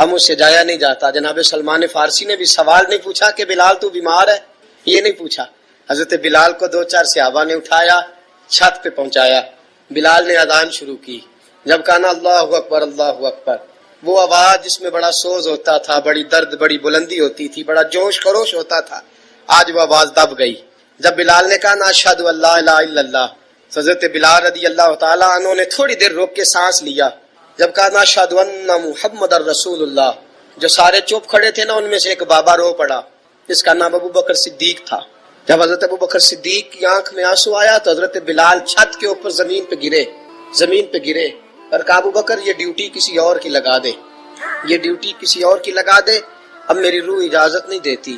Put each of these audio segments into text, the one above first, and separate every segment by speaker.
Speaker 1: اب مجھ سے جایا نہیں جاتا. جناب سلمان فارسی نے بھی سوال نہیں پوچھا کہ بلال تو بیمار ہے, یہ نہیں پوچھا. حضرت بلال کو 2-4 صحابہ نے اٹھایا, چھت پہ پہنچایا. بلال نے اذان شروع کی. جب کہا نا اللہ اکبر اللہ اکبر, وہ آواز جس میں بڑا سوز ہوتا تھا, بڑی درد, بڑی بلندی ہوتی تھی, بڑا جوش خروش ہوتا تھا, آج وہ آواز دب گئی. جب بلال نے کہا نا اشہد ان لا الہ الا اللہ, حضرت بلال رضی اللہ تعالیٰ عنہ نے تھوڑی دیر روک کے سانس لیا. جب کہا نا اشہد ان محمد الرسول اللہ, جو سارے چپ کھڑے تھے نا ان میں سے ایک بابا رو پڑا, جس کا نام ابو بکر صدیق تھا. جب حضرت ابو بکر صدیق کی آنکھ میں آنسو آیا تو حضرت بلال چھت کے اوپر زمین پہ گرے اور کہا ابو بکر یہ ڈیوٹی کسی اور کی لگا دے, یہ ڈیوٹی کسی اور کی لگا دے, اب میری روح اجازت نہیں دیتی,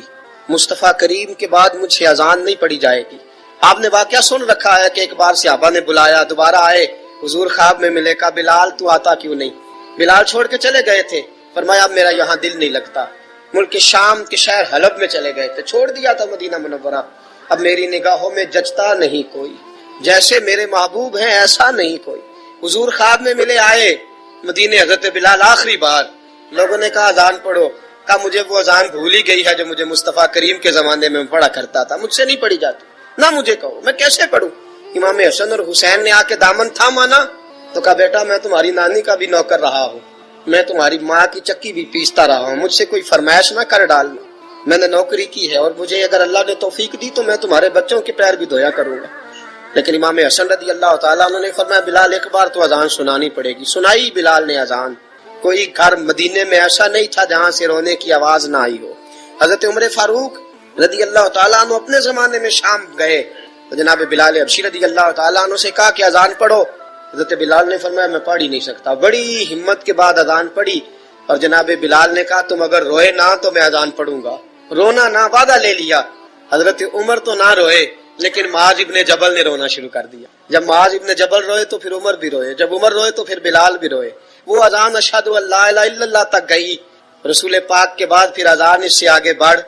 Speaker 1: مصطفیٰ کریم کے بعد مجھ سے اذان نہیں پڑھی جائے گی. آپ نے واقعہ سن رکھا ہے کہ ایک بار صحابہ نے بلایا, دوبارہ آئے, حضور خواب میں ملے, کہا بلال تو آتا کیوں نہیں؟ بلال چھوڑ کے چلے گئے تھے. فرمایا اب میرا یہاں دل نہیں لگتا. ملک شام کے شہر حلب میں چلے گئے تھے, چھوڑ دیا تھا مدینہ منورہ. اب میری نگاہوں میں جچتا نہیں کوئی, جیسے میرے محبوب ہیں ایسا نہیں کوئی. حضور خواب میں ملے, آئے مدینے. حضرت بلال آخری بار, لوگوں نے کہا اذان پڑھو, کہا مجھے وہ اذان بھول ہی گئی ہے جو مجھے مصطفیٰ کریم کے زمانے میں پڑھا کرتا تھا, مجھ سے نہیں پڑھی جاتی, نہ مجھے کہو, میں کیسے پڑھوں؟ امام حسن اور حسین نے آ کے دامن تھاما نا تو کہا بیٹا میں تمہاری نانی کا بھی نوکر رہا ہوں, میں تمہاری ماں کی چکی بھی پیستا رہا ہوں, مجھ سے کوئی فرمائش نہ کر ڈالنا, میں نے نوکری کی ہے اور مجھے اگر اللہ نے توفیق دی تو میں تمہارے بچوں کے پیر بھی دھویا کروں گا. لیکن امام حسن رضی اللہ تعالیٰ عنہ نے فرمایا بلال ایک بار تو اذان سنانی پڑے گی. سنائی بلال نے اذان. کوئی گھر مدینے میں ایسا نہیں تھا جہاں سے رونے کی آواز نہ آئی ہو. حضرت عمر فاروق رضی اللہ تعالیٰ عنہ اپنے زمانے میں شام گئے تو جناب بلال حبشی رضی اللہ تعالیٰ عنہ سے کہا کہ اذان پڑھو. حضرت بلال نے فرمایا میں پڑھ ہی نہیں سکتا. بڑی ہمت کے بعد اذان پڑھی اور جناب بلال نے کہا تم اگر روئے نہ تو میں اذان پڑھوں گا. رونا نہ, وعدہ لے لیا. حضرت عمر تو نہ روئے لیکن معاذ ابن جبل نے رونا شروع کر دیا. جب معاذ ابن جبل روئے تو پھر عمر بھی روئے, جب عمر روئے تو پھر بلال بھی روئے. وہ اذان اشہد ان لا الہ الا اللہ تک گئی. رسول پاک کے بعد پھر اذان اس سے آگے بڑھ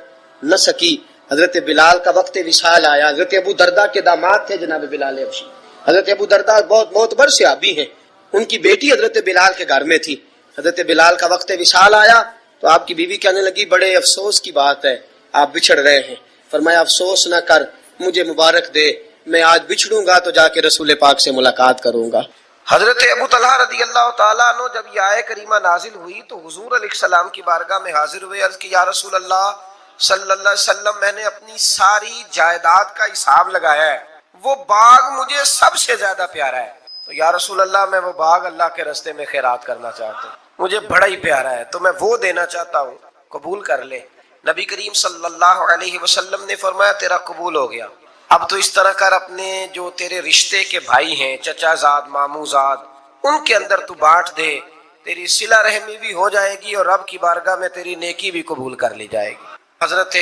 Speaker 1: نہ سکی. حضرت بلال کا وقت وصال آیا. حضرت ابو دردہ کے داماد تھے جناب بلال حبشی. حضرت ابو دردہ بہت معتبر صحابی ہیں, ان کی بیٹی حضرت بلال کے گھر میں تھی. حضرت بلال کا وقت وصال آیا تو آپ کی بیوی کہنے لگی بڑے افسوس کی بات ہے, آپ بچھڑ رہے ہیں. فرمایا افسوس نہ کر, مجھے مبارک دے, میں آج بچھڑوں گا تو جا کے رسول پاک سے ملاقات کروں گا. حضرت ابو طلحہ رضی اللہ تعالیٰ عنہ جب یہ آیت کریمہ نازل ہوئی تو حضور علیہ السلام کی بارگاہ میں حاضر ہوئے. عرض کی یا رسول اللہ صلی اللہ علیہ وسلم, میں نے اپنی ساری جائیداد کا حساب لگایا ہے, وہ باغ مجھے سب سے زیادہ پیارا ہے. تو یا رسول اللہ میں وہ باغ اللہ کے راستے میں خیرات کرنا چاہتا ہوں, مجھے بڑا ہی پیارا ہے, تو میں وہ دینا چاہتا ہوں, قبول کر لے. نبی کریم صلی اللہ علیہ وسلم نے فرمایا تیرا قبول ہو گیا. اب تو اس طرح کر, اپنے جو تیرے رشتے کے بھائی ہیں, چچا زاد, ماموں زاد, ان کے اندر تو بانٹ دے, تیری صلہ رحمی بھی ہو جائے گی اور رب کی بارگاہ میں تیری نیکی بھی قبول کر لی جائے گی. حضرت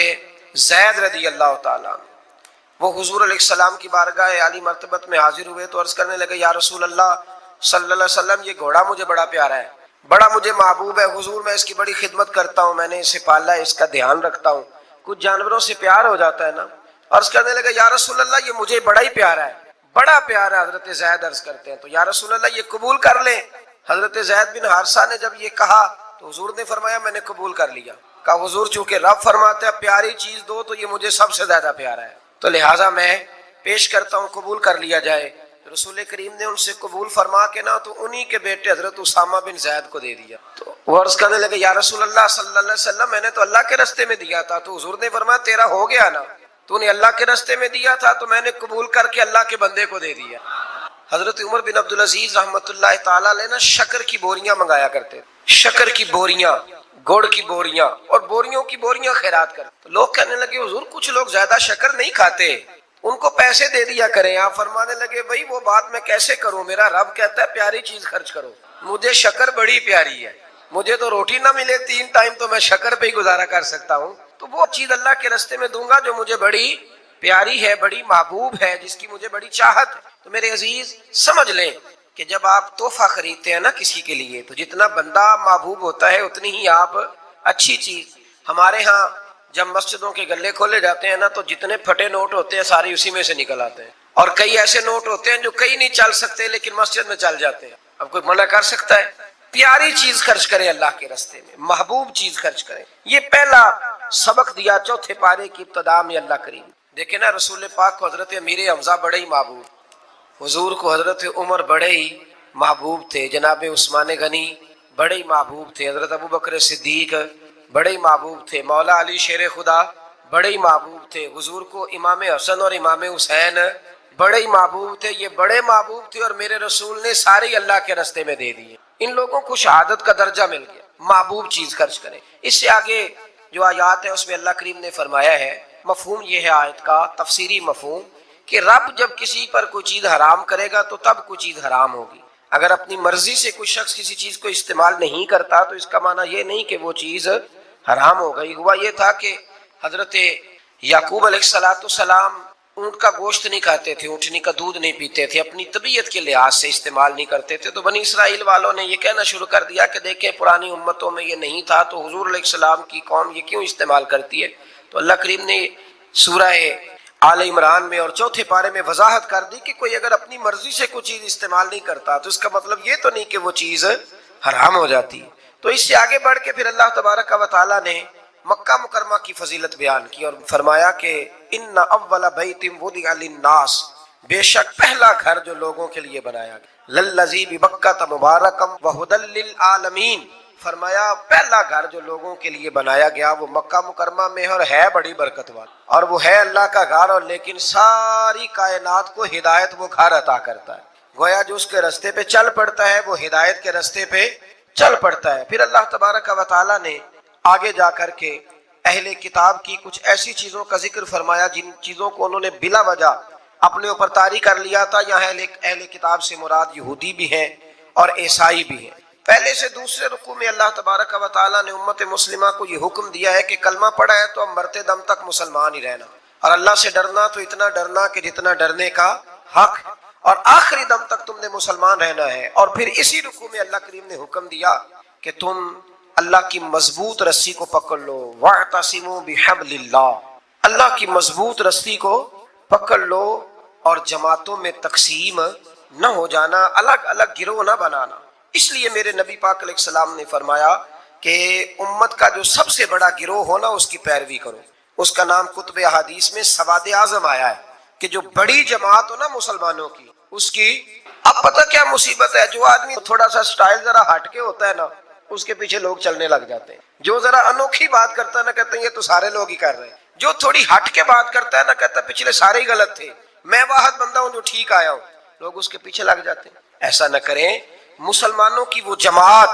Speaker 1: زید رضی اللہ تعالیٰ وہ حضور علیہ السلام کی بارگاہ عالی مرتبت میں حاضر ہوئے تو عرض کرنے لگے یا رسول اللہ صلی اللہ علیہ وسلم, یہ گھوڑا مجھے بڑا پیارا ہے, بڑا مجھے محبوب ہے. حضور میں اس کی بڑی خدمت کرتا ہوں, میں نے اسے پالا ہے, اس کا دھیان رکھتا ہوں. کچھ جانوروں سے پیار ہو جاتا ہے نا. عرض کرنے لگا یا رسول اللہ یہ مجھے بڑا ہی پیارا ہے, بڑا پیارا ہے. حضرت زید عرض کرتے ہیں تو یا رسول اللہ یہ قبول کر لیں. حضرت زید بن حارثہ نے جب یہ کہا تو حضور نے فرمایا میں نے قبول کر لیا. کہا حضور چونکہ رب فرماتے ہیں پیاری چیز دو تو یہ مجھے سب سے زیادہ پیارا ہے, تو لہٰذا میں پیش کرتا ہوں, قبول کر لیا جائے. رسول کریم نے ان سے قبول فرما کے نا تو انہی کے بیٹے حضرت اسامہ بن زید کو دے دیا. تو وہ عرض کرنے لگے یا رسول اللہ صلی اللہ علیہ وسلم میں نے تو اللہ کے راستے میں دیا تھا. تو حضور نے فرمایا تیرا ہو گیا نا, تو نے اللہ کے راستے میں دیا تھا تو میں نے قبول کر کے اللہ کے بندے کو دے دیا. حضرت عمر بن عبدالعزیز رحمۃ اللہ تعالیٰ علیہ نا شکر کی بوریاں منگایا کرتے, شکر کی بوریاں, گڑ کی بوریاں اور بوریوں کی بوریاں خیرات کرتے. تو لوگ کہنے لگے حضور کچھ لوگ زیادہ شکر نہیں کھاتے, ان کو پیسے دے دیا کریں. آپ فرمانے لگے بھائی وہ بات میں کیسے کروں, میرا رب کہتا ہے پیاری چیز خرچ کرو. مجھے شکر بڑی پیاری ہے, مجھے تو روٹی نہ ملے 3 ٹائم تو میں شکر پہ ہی گزارا کر سکتا ہوں. تو وہ چیز اللہ کے راستے میں دوں گا جو مجھے بڑی پیاری ہے, بڑی محبوب ہے, جس کی مجھے بڑی چاہت. تو میرے عزیز سمجھ لیں کہ جب آپ تحفہ خریدتے ہیں نا کسی کے لیے تو جتنا بندہ محبوب ہوتا ہے اتنی ہی آپ اچھی چیز. ہمارے ہاں جب مسجدوں کے گلے کھولے جاتے ہیں نا تو جتنے پھٹے نوٹ ہوتے ہیں سارے اسی میں سے نکل آتے ہیں, اور کئی ایسے نوٹ ہوتے ہیں جو کئی نہیں چل سکتے لیکن مسجد میں چل جاتے ہیں. اب کوئی منع کر سکتا ہے؟
Speaker 2: پیاری چیز خرچ کریں اللہ کے راستے میں، محبوب چیز خرچ کریں. یہ پہلا سبق دیا چوتھے پارے کی ابتدا میں اللہ کریم. دیکھیں نا رسول پاک کو حضرت امیر حمزہ بڑے ہی محبوب، حضور کو حضرت عمر بڑے ہی محبوب تھے، جناب عثمان غنی بڑے ہی محبوب تھے، حضرت ابو بکر صدیق بڑے ہی محبوب تھے، مولا علی شیر خدا بڑے ہی محبوب تھے، حضور کو امام حسن اور امام حسین بڑے ہی محبوب تھے. یہ بڑے محبوب تھے اور میرے رسول نے سارے اللہ کے راستے میں دے دیے. ان لوگوں کو شہادت کا درجہ مل گیا. محبوب چیز خرچ کریں. اس سے آگے جو آیات ہے اس میں اللہ کریم نے فرمایا ہے، مفہوم یہ ہے آیت کا، تفسیری مفہوم، کہ رب جب کسی پر کوئی چیز حرام کرے گا تو تب کوئی چیز حرام ہوگی. اگر اپنی مرضی سے کوئی شخص کسی چیز کو استعمال نہیں کرتا تو اس کا معنی یہ نہیں کہ وہ چیز حرام ہو گئی. ہوا یہ تھا کہ حضرت یعقوب علیہ السلام اونٹ کا گوشت نہیں کھاتے تھے، اونٹنی کا دودھ نہیں پیتے تھے، اپنی طبیعت کے لحاظ سے استعمال نہیں کرتے تھے. تو بنی اسرائیل والوں نے یہ کہنا شروع کر دیا کہ دیکھیں پرانی امتوں میں یہ نہیں تھا تو حضور علیہ السلام کی قوم یہ کیوں استعمال کرتی ہے. تو اللہ کریم نے سورہ آل عمران میں اور چوتھے پارے میں وضاحت کر دی کہ کوئی اگر اپنی مرضی سے کوئی چیز استعمال نہیں کرتا تو اس کا مطلب یہ تو نہیں کہ وہ چیز حرام ہو جاتی. تو اس سے آگے بڑھ کے پھر اللہ تبارک و تعالیٰ نے مکہ مکرمہ کی فضیلت بیان کی اور فرمایا کہ ان اول بیت وضع للناس، بے شک پہلا گھر جو لوگوں کے لیے بنایا گیا، للذی ببکۃ مبارکا وہدی للعالمین، فرمایا پہلا گھر جو لوگوں کے لیے بنایا گیا وہ مکہ مکرمہ میں اور ہے بڑی برکت والا، اور وہ ہے اللہ کا گھر، اور لیکن ساری کائنات کو ہدایت وہ گھر عطا کرتا ہے. گویا جو اس کے راستے پہ چل پڑتا ہے وہ ہدایت کے راستے پہ چل پڑتا ہے. پھر اللہ تبارک و تعالیٰ نے آگے جا کر کے اہل کتاب کی کچھ ایسی چیزوں کا ذکر فرمایا جن چیزوں کو انہوں نے بلا وجہ اپنے اوپر طاری کر لیا تھا. یہاں اہل کتاب سے مراد یہودی بھی ہیں اور عیسائی بھی ہیں. پہلے سے دوسرے رکوع میں اللہ تبارک و تعالیٰ نے امت مسلمہ کو یہ حکم دیا ہے کہ کلمہ پڑھا ہے تو اب مرتے دم تک مسلمان ہی رہنا، اور اللہ سے ڈرنا تو اتنا ڈرنا کہ جتنا ڈرنے کا حق، اور آخری دم تک تم نے مسلمان رہنا ہے. اور پھر اسی رکوع میں اللہ کریم نے حکم دیا کہ تم اللہ کی مضبوط رسی کو پکڑ لو، وَاعْتَصِمُوا بِحَبْلِ اللَّهِ، اللہ کی مضبوط رسی کو پکڑ لو اور جماعتوں میں تقسیم نہ ہو جانا، الگ الگ گروہ نہ بنانا. اس لیے میرے نبی پاک علیہ السلام نے فرمایا کہ امت کا جو سب سے بڑا گروہ ہونا اس کی پیروی کرو. اس کا نام کتب احادیث میں سواد اعظم آیا ہے کہ جو بڑی جماعت ہو نا مسلمانوں کی اس کی. اب پتہ کیا مصیبت ہے، جو آدمی تھوڑا سا سٹائل ذرا ہٹ کے ہوتا ہے نا اس کے پیچھے لوگ چلنے لگ جاتے ہیں. جو ذرا انوکھی بات کرتا ہے نا کہتے ہیں یہ تو سارے لوگ ہی کر رہے ہیں. جو تھوڑی ہٹ کے بات کرتا ہے نا کہتا ہے پچھلے سارے ہی غلط تھے، میں واحد بندہ ہوں جو ٹھیک آیا ہوں. لوگ اس کے پیچھے لگ جاتے ہیں. ایسا نہ کریں. مسلمانوں کی وہ جماعت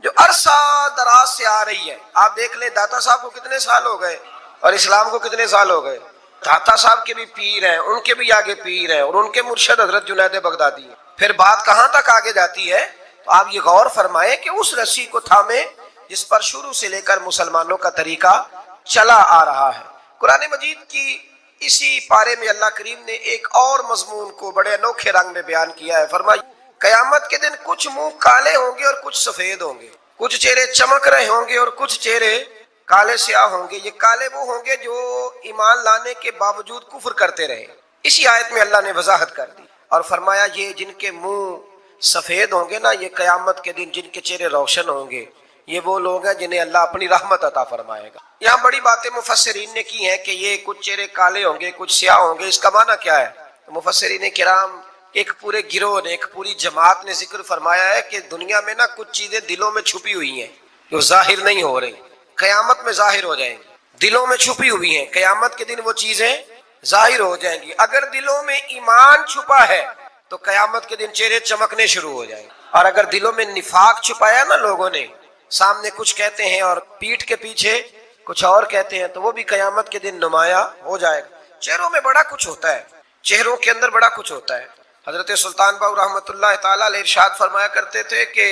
Speaker 2: جو عرصہ دراز سے آ رہی ہے، آپ دیکھ لیں داتا صاحب کو کتنے سال ہو گئے اور اسلام کو کتنے سال ہو گئے. داتا صاحب کے بھی پیر ہیں، ان کے بھی آگے پیر ہیں، اور ان کے مرشد حضرت جنید بغدادی ہیں. پھر بات کہاں تک آگے جاتی ہے تو آپ یہ غور فرمائیں کہ اس رسی کو تھامے جس پر شروع سے لے کر مسلمانوں کا طریقہ چلا آ رہا ہے. قرآن مجید کی اسی پارے میں اللہ کریم نے ایک اور مضمون کو بڑے انوکھے رنگ میں بیان کیا ہے. فرمایا قیامت کے دن کچھ منہ کالے ہوں گے اور کچھ سفید ہوں گے، کچھ چہرے چمک رہے ہوں گے اور کچھ چہرے کالے سیاہ ہوں گے. یہ کالے وہ ہوں گے جو ایمان لانے کے باوجود کفر کرتے رہے. اسی آیت میں اللہ نے وضاحت کر دی اور فرمایا یہ جن کے منہ سفید ہوں گے نا، یہ قیامت کے دن جن کے چہرے روشن ہوں گے یہ وہ لوگ ہیں جنہیں اللہ اپنی رحمت عطا فرمائے گا. یہاں بڑی باتیں مفسرین نے کی ہیں کہ یہ کچھ چہرے کالے ہوں گے کچھ سیاہ ہوں گے، اس کا معنی کیا ہے؟ تو مفسرین کرام ایک پورے گروہ نے، ایک پوری جماعت نے ذکر فرمایا ہے کہ دنیا میں نا کچھ چیزیں دلوں میں چھپی ہوئی ہیں جو ظاہر نہیں ہو رہی، قیامت میں ظاہر ہو جائیں گی. دلوں میں چھپی ہوئی ہیں، قیامت کے دن وہ چیزیں ظاہر ہو جائیں گی. اگر دلوں میں ایمان چھپا ہے تو قیامت کے دن چہرے چمکنے شروع ہو جائیں گے، اور اگر دلوں میں نفاق چھپایا نا لوگوں نے، سامنے کچھ کہتے ہیں اور پیٹھ کے پیچھے کچھ اور کہتے ہیں، تو وہ بھی قیامت کے دن نمایاں ہو جائے گا. چہروں میں بڑا کچھ ہوتا ہے، چہروں کے اندر بڑا کچھ ہوتا ہے. حضرت سلطان باؤ رحمۃ اللہ تعالیٰ علیہ ارشاد فرمایا کرتے تھے کہ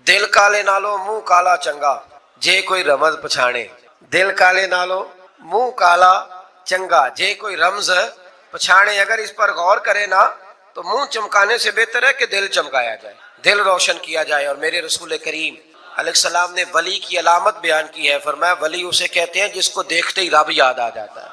Speaker 2: دل کالے نالو منہ کالا چنگا جے کوئی رمز پچھانے. دل کالے نالو منہ کالا چنگا جے کوئی رمز پچھانے. اگر اس پر غور کرے نا تو منہ چمکانے سے بہتر ہے کہ دل چمکایا جائے، دل روشن کیا جائے. اور میرے رسول کریم علیہ السلام نے ولی کی علامت بیان کی ہے. فرمایا ولی اسے کہتے ہیں جس کو دیکھتے ہی رب یاد آ جاتا ہے.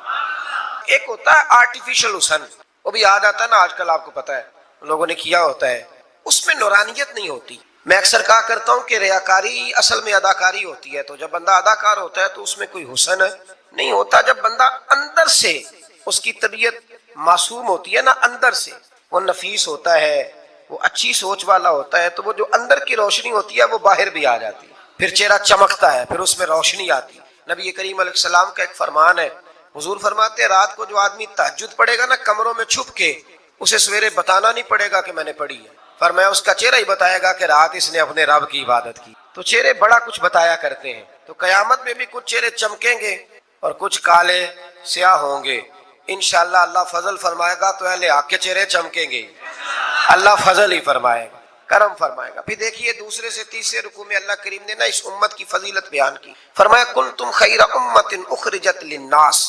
Speaker 2: ایک ہوتا ہے آرٹیفیشل حسن، وہ بھی یاد آتا ہے نا، آج کل آپ کو پتا ہے لوگوں نے کیا ہوتا ہے، اس میں نورانیت نہیں ہوتی. میں اکثر کہا کرتا ہوں کہ ریاکاری اصل میں اداکاری ہوتی ہے. تو جب بندہ اداکار ہوتا ہے تو اس میں کوئی حسن نہیں ہوتا. جب بندہ اندر سے اس کی طبیعت معصوم ہوتی ہے نا، اندر سے وہ نفیس ہوتا ہے، وہ اچھی سوچ والا ہوتا ہے، تو وہ جو اندر کی روشنی ہوتی ہے وہ باہر بھی آ جاتی ہے، پھر چہرہ چمکتا ہے، پھر اس میں روشنی آتی ہے. نبی کریم علیہ السلام کا ایک فرمان ہے، حضور فرماتے ہیں رات کو جو آدمی تہجد پڑھے گا نا کمروں میں چھپ کے، اسے سویرے بتانا نہیں پڑے گا کہ میں نے پڑھی ہے، فرمایا اس کا چہرہ ہی بتائے گا کہ رات اس نے اپنے رب کی عبادت کی. تو چہرے بڑا کچھ بتایا کرتے ہیں. تو قیامت میں بھی کچھ چہرے چمکیں گے اور کچھ کالے سیاہ ہوں گے. انشاءاللہ اللہ فضل فرمائے گا تو اہل حق کے چہرے چمکیں گے. اللہ فضل ہی فرمائے گا، کرم فرمائے گا. پھر دیکھیے دوسرے سے تیسرے رکوع میں اللہ کریم نے نا اس امت کی فضیلت بیان کی. فرمایا کنتم خیر امت اخرجت للناس،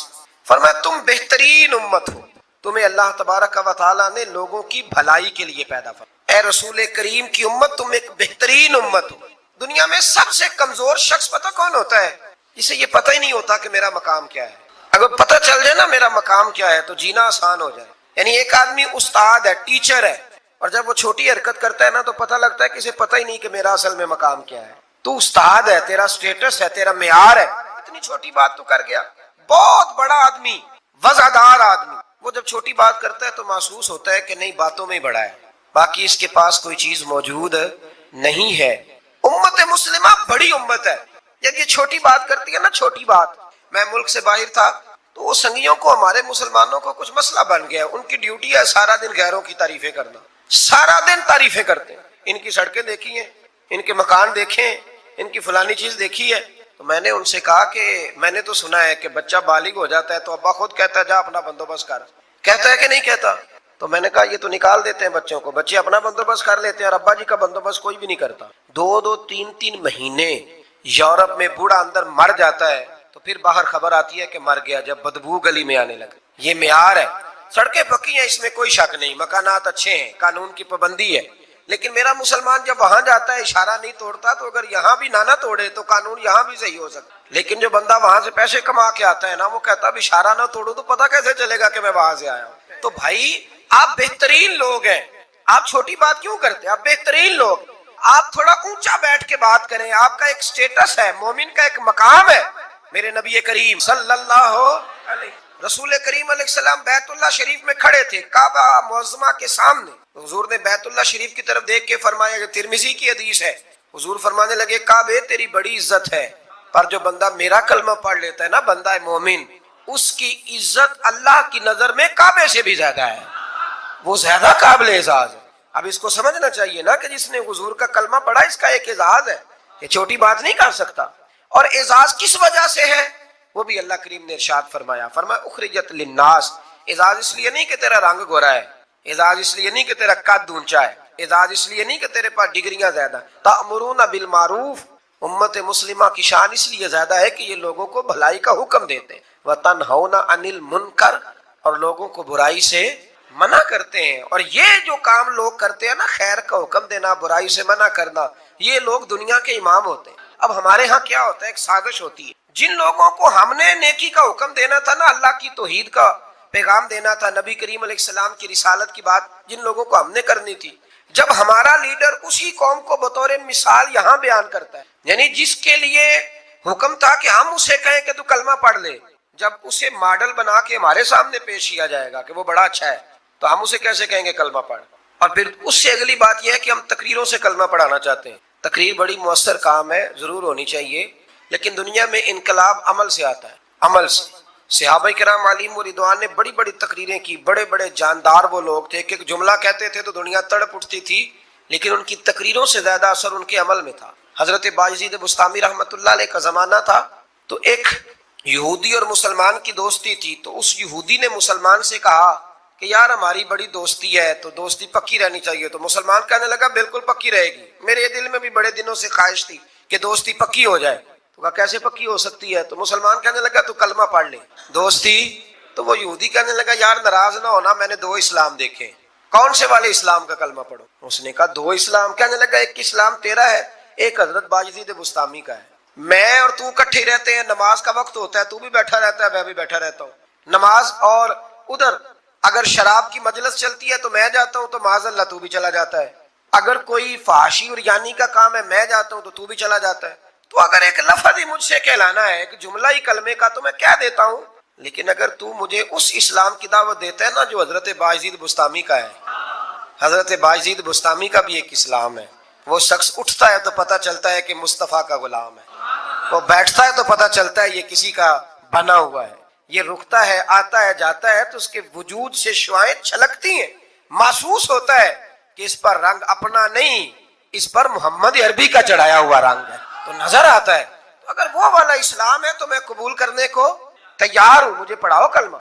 Speaker 2: فرمایا تم بہترین امت ہو، تمہیں اللہ تبارک و تعالیٰ نے لوگوں کی بھلائی کے لیے پیدا فرمایا. اے رسول کریم کی امت تم ایک بہترین امت ہو. دنیا میں سب سے کمزور شخص پتہ کون ہوتا ہے؟ جسے یہ پتہ ہی نہیں ہوتا کہ میرا مقام کیا ہے. اگر پتہ چل جائے نا میرا مقام کیا ہے تو جینا آسان ہو جائے. یعنی ایک آدمی استاد ہے، ٹیچر ہے، اور جب وہ چھوٹی حرکت کرتا ہے نا تو پتہ لگتا ہے کہ اسے پتہ ہی نہیں کہ میرا اصل میں مقام کیا ہے. تو استاد ہے، تیرا سٹیٹس ہے، تیرا معیار ہے. اتنی چھوٹی بات تو کر گیا. بہت بڑا آدمی، وزادار آدمی، وہ جب چھوٹی بات کرتا ہے تو محسوس ہوتا ہے کہ نہیں باتوں میں ہی بڑا ہے، باقی اس کے پاس کوئی چیز موجود نہیں ہے. امت مسلمہ بڑی امت ہے. جب یہ چھوٹی بات کرتی ہے نا، چھوٹی بات، میں ملک سے باہر تھا تو وہ سنگیوں کو، ہمارے مسلمانوں کو کچھ مسئلہ بن گیا. ان کی ڈیوٹی ہے سارا دن غیروں کی تعریفیں کرنا، سارا دن تعریفیں کرتے ہیں. ان کی سڑکیں دیکھی ہیں، ان کے مکان دیکھیں، ان کی فلانی چیز دیکھی ہے. تو میں نے ان سے کہا کہ میں نے تو سنا ہے کہ بچہ بالغ ہو جاتا ہے تو ابا خود کہتا ہے جا اپنا بندوبست کر، کہتا ہے کہ نہیں کہتا؟ تو میں نے کہا یہ تو نکال دیتے ہیں بچوں کو، بچے اپنا بندوبست کر لیتے ہیں اور ابا جی کا بندوبست کوئی بھی نہیں کرتا. 2-3 مہینے یورپ میں بوڑھا اندر مر جاتا ہے تو پھر باہر خبر آتی ہے کہ مر گیا، جب بدبو گلی میں آنے لگے. یہ معیار ہے. سڑکیں پکی ہیں، اس میں کوئی شک نہیں، مکانات اچھے ہیں، قانون کی پابندی ہے. لیکن میرا مسلمان جب وہاں جاتا ہے اشارہ نہیں توڑتا، تو اگر یہاں بھی نہ توڑے تو قانون یہاں بھی صحیح ہو سکتا. لیکن جو بندہ وہاں سے پیسے کما کے آتا ہے نا، وہ کہتا ہے اشارہ نہ توڑو تو پتہ کیسے چلے گا کہ میں وہاں سے آیا ہوں. تو بھائی آپ بہترین لوگ ہیں، آپ چھوٹی بات کیوں کرتے ہیں؟ آپ بہترین لوگ، آپ تھوڑا اونچا بیٹھ کے بات کریں. آپ کا ایک سٹیٹس ہے، مومن کا ایک مقام ہے. میرے نبی کریم صلی اللہ علیہ رسول کریم علیہ السلام بیت اللہ شریف میں کھڑے تھے، کعبہ معظمہ کے سامنے. حضور نے بیت اللہ شریف کی طرف دیکھ کے فرمایا، کہ ترمذی کی حدیث ہے، حضور فرمانے لگے کعبے تیری بڑی عزت ہے، پر جو بندہ میرا کلمہ پڑھ لیتا ہے نا، بندہ مومن، اس کی عزت اللہ کی نظر میں کعبے سے بھی زیادہ ہے، وہ زیادہ قابل اعزاز ہے. اب اس کو سمجھنا چاہیے نا کہ جس نے حضور کا کلمہ پڑھا اس کا ایک اعزاز ہے، یہ چھوٹی بات نہیں کر سکتا. اور اعزاز کس وجہ سے ہے وہ بھی اللہ کریم نے ارشاد فرمایا. فرمایا اخرجت للناس، اعزاز اس لیے نہیں کہ تیرا رنگ گورا ہے، اعزاز اس لیے نہیں کہ تیرا قد اونچا ہے، اعزاز اس لیے نہیں کہ تیرے پاس ڈگریاں زیادہ. تأمرون بالمعروف، امت مسلمہ کی شان اس لیے زیادہ ہے کہ یہ لوگوں کو بھلائی کا حکم دیتے ہیں. وتنہون عن المنکر، اور لوگوں کو برائی سے منع کرتے ہیں. اور یہ جو کام لوگ کرتے ہیں نا، خیر کا حکم دینا، برائی سے منع کرنا، یہ لوگ دنیا کے امام ہوتے ہیں. اب ہمارے ہاں کیا ہوتا ہے، ایک سازش ہوتی ہے. جن لوگوں کو ہم نے نیکی کا حکم دینا تھا نا، اللہ کی توحید کا پیغام دینا تھا، نبی کریم علیہ السلام کی رسالت کی بات جن لوگوں کو ہم نے کرنی تھی، جب ہمارا لیڈر اسی قوم کو بطور مثال یہاں بیان کرتا ہے، یعنی جس کے لیے حکم تھا کہ ہم اسے کہیں کہ تو کلمہ پڑھ لے، جب اسے ماڈل بنا کے ہمارے سامنے پیش کیا جائے گا کہ وہ بڑا اچھا ہے، تو ہم اسے کیسے کہیں گے کلمہ پڑھ؟ اور پھر اس سے اگلی بات یہ ہے کہ ہم تقریروں سے کلمہ پڑھانا چاہتے ہیں. تقریر بڑی مؤثر کام ہے، ضرور ہونی چاہیے، لیکن دنیا میں انقلاب عمل سے آتا ہے، عمل سے. صحابہ کرام علیہم رضوان نے بڑی بڑی تقریریں کی، بڑے بڑے جاندار وہ لوگ تھے کہ ایک جملہ کہتے تھے تو دنیا تڑپ اٹھتی تھی، لیکن ان کی تقریروں سے زیادہ اثر ان کے عمل میں تھا. حضرت باجید بستامی رحمۃ اللہ علیہ کا زمانہ تھا، تو ایک یہودی اور مسلمان کی دوستی تھی. تو اس یہودی نے مسلمان سے کہا کہ یار ہماری بڑی دوستی ہے تو دوستی پکی رہنی چاہیے. تو مسلمان کہنے لگا بالکل پکی رہے گی، میرے دل میں بھی بڑے دنوں سے خواہش تھی کہ دوستی پکی ہو جائے. تو کہا کیسے پکی ہو سکتی ہے؟ تو مسلمان کہنے لگا تو کلمہ پڑھ لے دوستی. تو وہ یہودی کہنے لگا یار ناراض نہ ہونا، میں نے 2 اسلام دیکھے، کون سے والے اسلام کا کلمہ پڑھو؟ اس نے کہا 2 اسلام. کہنے لگا ایک اسلام تیرا ہے، ایک حضرت باجید بستامی کا ہے. میں اور تو اکٹھے رہتے ہیں، نماز کا وقت ہوتا ہے تو بھی بیٹھا رہتا ہے، میں بھی بیٹھا رہتا ہوں نماز، اور ادھر اگر شراب کی مجلس چلتی ہے تو میں جاتا ہوں تو معاذ اللہ تو بھی چلا جاتا ہے. اگر کوئی فحاشی اور یعنی کا کام ہے میں جاتا ہوں تو بھی چلا جاتا ہے. تو اگر ایک لفظ ہی مجھ سے کہلانا ہے، ایک جملہ ہی کلمے کا، تو میں کہہ دیتا ہوں. لیکن اگر تو مجھے اس اسلام کی دعوت دیتا ہے نا جو حضرت باجید بستامی کا ہے، حضرت باجید بستامی کا بھی ایک اسلام ہے. وہ شخص اٹھتا ہے تو پتہ چلتا ہے کہ مصطفیٰ کا غلام ہے، وہ بیٹھتا ہے تو پتہ چلتا ہے یہ کسی کا بنا ہوا ہے، یہ رکتا ہے، آتا ہے، جاتا ہے تو اس کے وجود سے شعائیں چھلکتی ہیں، محسوس ہوتا ہے کہ اس پر رنگ اپنا نہیں، اس پر محمد عربی کا چڑھایا ہوا رنگ ہے، تو نظر آتا ہے. تو اگر وہ والا اسلام ہے تو میں قبول کرنے کو تیار ہوں، مجھے پڑھاؤ کلمہ.